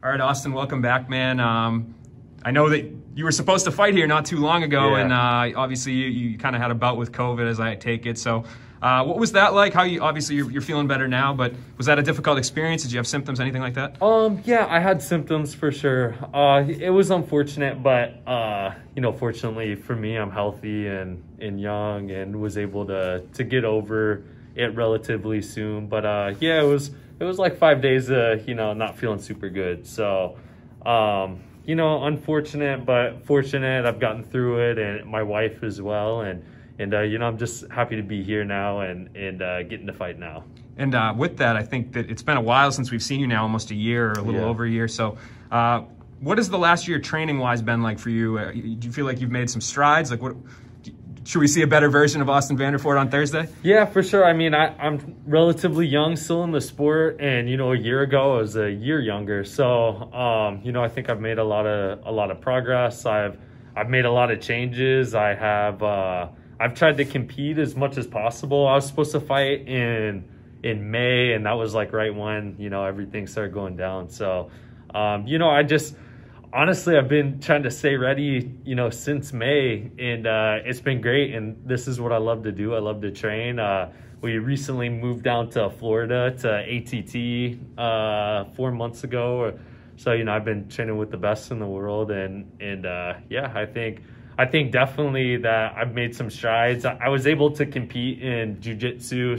All right, Austin, welcome back, man. I know that you were supposed to fight here not too long ago, and obviously you kind of had a bout with COVID, as I take it. So what was that like? Obviously you're feeling better now, but was that a difficult experience? Did you have symptoms, anything like that? Yeah, I had symptoms for sure. It was unfortunate, but fortunately for me, I'm healthy and young and was able to get over it relatively soon. But yeah, it was like 5 days of not feeling super good. So unfortunate but fortunate. I've gotten through it, and my wife as well, and I'm just happy to be here now and getting to fight now. And with that, I think that it's been a while since we've seen you now, almost a year or a little over a year. So what has the last year training wise been like for you? Do you feel like you've made some strides? Like, what should we see a better version of Austin Vanderford on Thursday? Yeah, for sure. I mean, I'm relatively young still in the sport, and a year ago I was a year younger. So I think I've made a lot of progress. I've made a lot of changes. I've tried to compete as much as possible. I was supposed to fight in May, and that was like right when everything started going down. So honestly, I've been trying to stay ready, since May, and it's been great. And this is what I love to do. I love to train. We recently moved down to Florida to ATT 4 months ago. So, I've been training with the best in the world. And yeah, I think definitely that I've made some strides. I was able to compete in jiu-jitsu,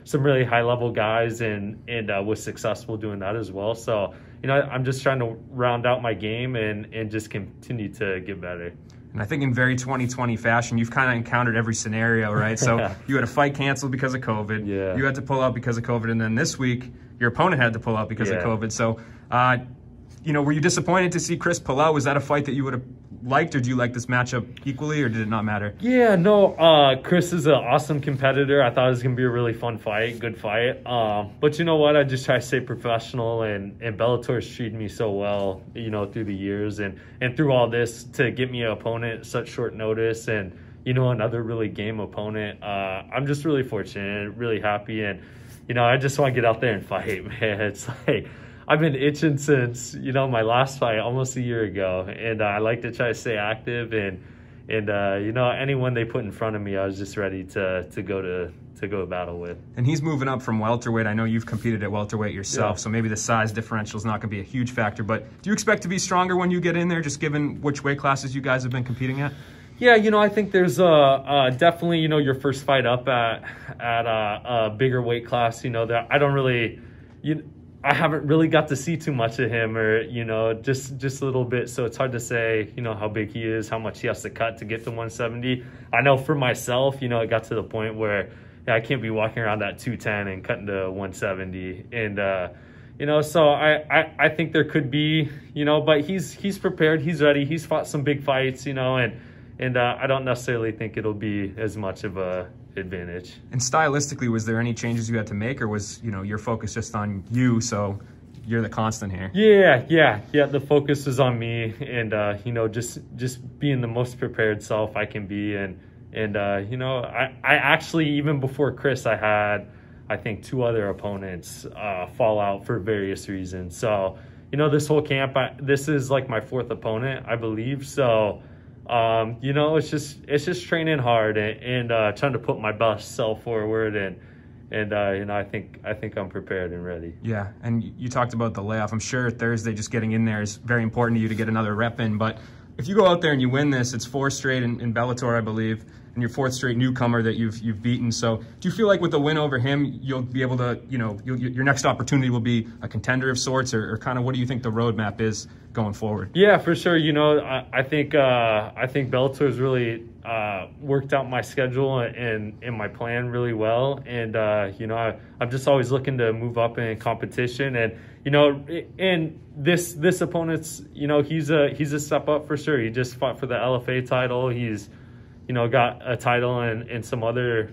some really high level guys, and was successful doing that as well. So, I'm just trying to round out my game and just continue to get better. And I think in very 2020 fashion, you've kind of encountered every scenario, right? So you had a fight canceled because of COVID. Yeah. You had to pull out because of COVID. And then this week, your opponent had to pull out because of COVID. So, were you disappointed to see Chris Palau? Was that a fight that you would have liked, or do you like this matchup equally, or did it not matter? Yeah, no, Chris is an awesome competitor. I thought it was going to be a really fun fight, good fight. But you know what? I just try to stay professional, and Bellator's treated me so well, through the years and through all this to get me an opponent at such short notice, and, another really game opponent. I'm just really fortunate, really happy, and, I just want to get out there and fight, man. It's like, I've been itching since, my last fight almost a year ago, and I like to try to stay active, and anyone they put in front of me, I was just ready to go to battle with. And he's moving up from welterweight. I know you've competed at welterweight yourself, so maybe the size differential is not going to be a huge factor, but do you expect to be stronger when you get in there, just given which weight classes you guys have been competing at? Yeah, I think there's definitely, your first fight up at a bigger weight class, that I don't really, I haven't really got to see too much of him, or, just a little bit. So it's hard to say, how big he is, how much he has to cut to get to 170. I know for myself, it got to the point where I can't be walking around at 210 and cutting to 170. And, so I think there could be, but he's prepared, he's ready. He's fought some big fights, and I don't necessarily think it'll be as much of a advantage. And stylistically, was there any changes you had to make, or was your focus just on you, so you're the constant here? Yeah, the focus is on me, and just being the most prepared self I can be. And I actually, even before Chris, I had, I think, 2 other opponents fall out for various reasons. So this whole camp, this is like my 4th opponent, I believe. So it's just training hard and trying to put my best self forward, and I think I'm prepared and ready. Yeah, and you talked about the layoff. I'm sure Thursday just getting in there is very important to you to get another rep in, but if you go out there and you win this, it's 4 straight in Bellator, I believe, and your 4th straight newcomer that you've beaten. So do you feel like with the win over him, you'll be able to, your next opportunity will be a contender of sorts, or kind of what do you think the roadmap is going forward? Yeah, for sure. I think Bellator's really worked out my schedule and my plan really well. And, I'm just always looking to move up in competition, and, and this opponent's, he's a step up for sure. He just fought for the LFA title. He's, got a title and some other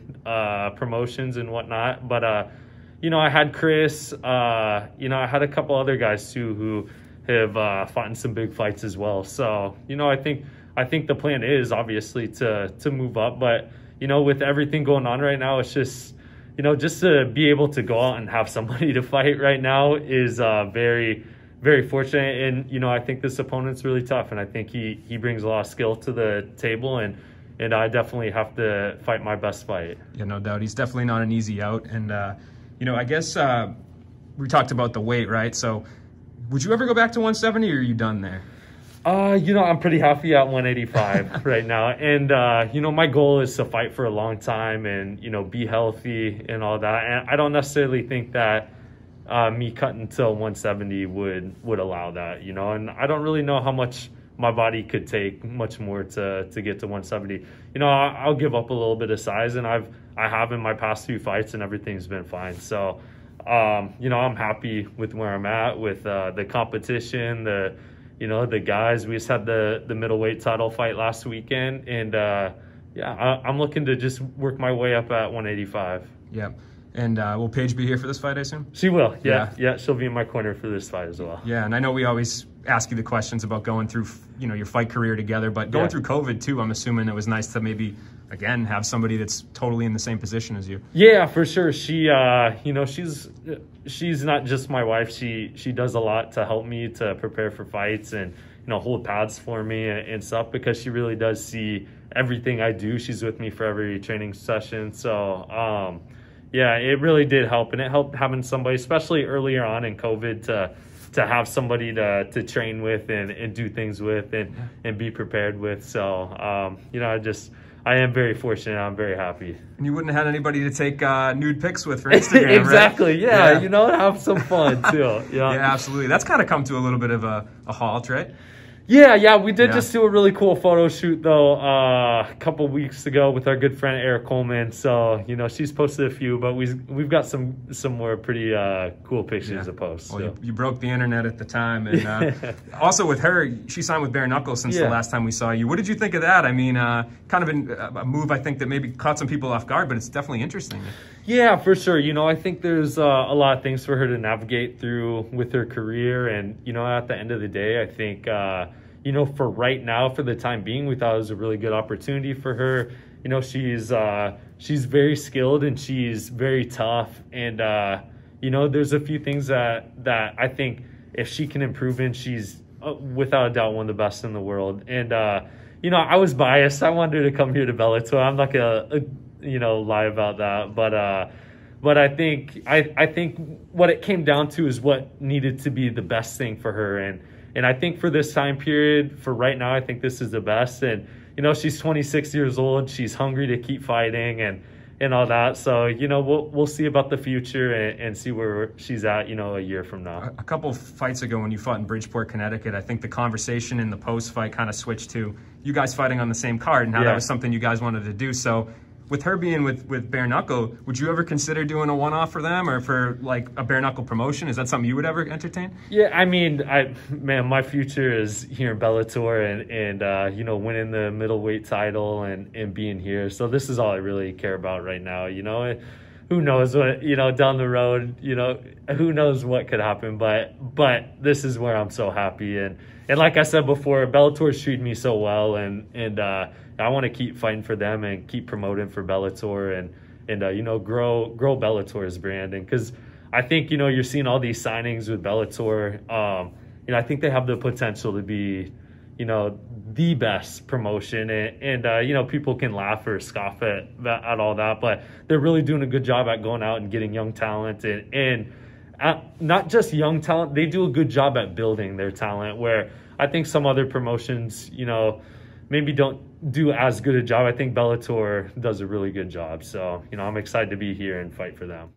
promotions and whatnot. But, I had Chris, I had a couple other guys too who have fought in some big fights as well. So, I think the plan is obviously to move up. But, with everything going on right now, it's just, just to be able to go out and have somebody to fight right now is very, very fortunate. And, you know, I think this opponent's really tough, and I think he brings a lot of skill to the table, and I definitely have to fight my best fight. Yeah, no doubt. He's definitely not an easy out. And, you know, I guess we talked about the weight, right? So would you ever go back to 170, or are you done there? You know, I'm pretty happy at 185 right now. And, you know, my goal is to fight for a long time and, you know, be healthy and all that. And I don't necessarily think that me cutting to 170 would allow that, you know. And I don't really know how much my body could take much more to get to 170. You know, I'll give up a little bit of size, and I have in my past few fights, and everything's been fine. So, you know, I'm happy with where I'm at with the competition, you know, the guys. We just had the middleweight title fight last weekend, and yeah, I'm looking to just work my way up at 185. Yeah. And will Paige be here for this fight, I assume? She will, yeah. She'll be in my corner for this fight as well. Yeah, and I know we always ask you the questions about going through, you know, your fight career together, but going through COVID too, I'm assuming it was nice to maybe, again, have somebody that's totally in the same position as you. Yeah, for sure. She, you know, she's not just my wife. She does a lot to help me to prepare for fights and, you know, hold pads for me and stuff, because she really does see everything I do. She's with me for every training session. So, yeah, it really did help, and it helped having somebody, especially earlier on in COVID, to have somebody to train with and do things with and be prepared with. So, you know, I am very fortunate. I'm very happy. And you wouldn't have had anybody to take nude pics with for Instagram, exactly, right? Yeah, you know, have some fun too. Yeah, yeah, absolutely. That's kind of come to a little bit of a halt, right? Yeah, we did just do a really cool photo shoot though a couple weeks ago with our good friend Eric Coleman. So, you know, she's posted a few, but we've got some more pretty cool pictures to post. Well, you broke the internet at the time, and also with her, she signed with Bare Knuckles since the last time we saw you. What did you think of that? I mean, kind of a move I think that maybe caught some people off guard, but it's definitely interesting. Yeah, for sure. You know, I think there's a lot of things for her to navigate through with her career, and, you know, at the end of the day, I think you know, for right now, for the time being, we thought it was a really good opportunity for her. You know, she's very skilled, and she's very tough. And, you know, there's a few things that I think if she can improve in, she's without a doubt one of the best in the world. And, you know, I was biased. I wanted her to come here to Bellator. I'm not going to, you know, lie about that. But I think what it came down to is what needed to be the best thing for her. And I think for this time period, for right now, I think this is the best. And, you know, she's 26 years old. She's hungry to keep fighting and all that. So, you know, we'll see about the future and see where she's at, you know, a year from now. A couple fights ago when you fought in Bridgeport, Connecticut, I think the conversation in the post-fight kind of switched to you guys fighting on the same card and how that was something you guys wanted to do. So with her being with Bare Knuckle, would you ever consider doing a one-off for them or for like a Bare Knuckle promotion? Is that something you would ever entertain? Yeah, I mean, man, my future is here in Bellator and you know, winning the middleweight title and being here. So this is all I really care about right now. You know, who knows what, you know, down the road, you know, who knows what could happen. But this is where I'm so happy. And like I said before, Bellator's treated me so well, and I want to keep fighting for them and keep promoting for Bellator and you know, grow Bellator's brand. And because I think, you know, you're seeing all these signings with Bellator. You know, I think they have the potential to be, you know, the best promotion. And you know, people can laugh or scoff at all that, but they're really doing a good job at going out and getting young talent and not just young talent. They do a good job at building their talent, where I think some other promotions, you know, maybe don't do as good a job. I think Bellator does a really good job. So, you know, I'm excited to be here and fight for them.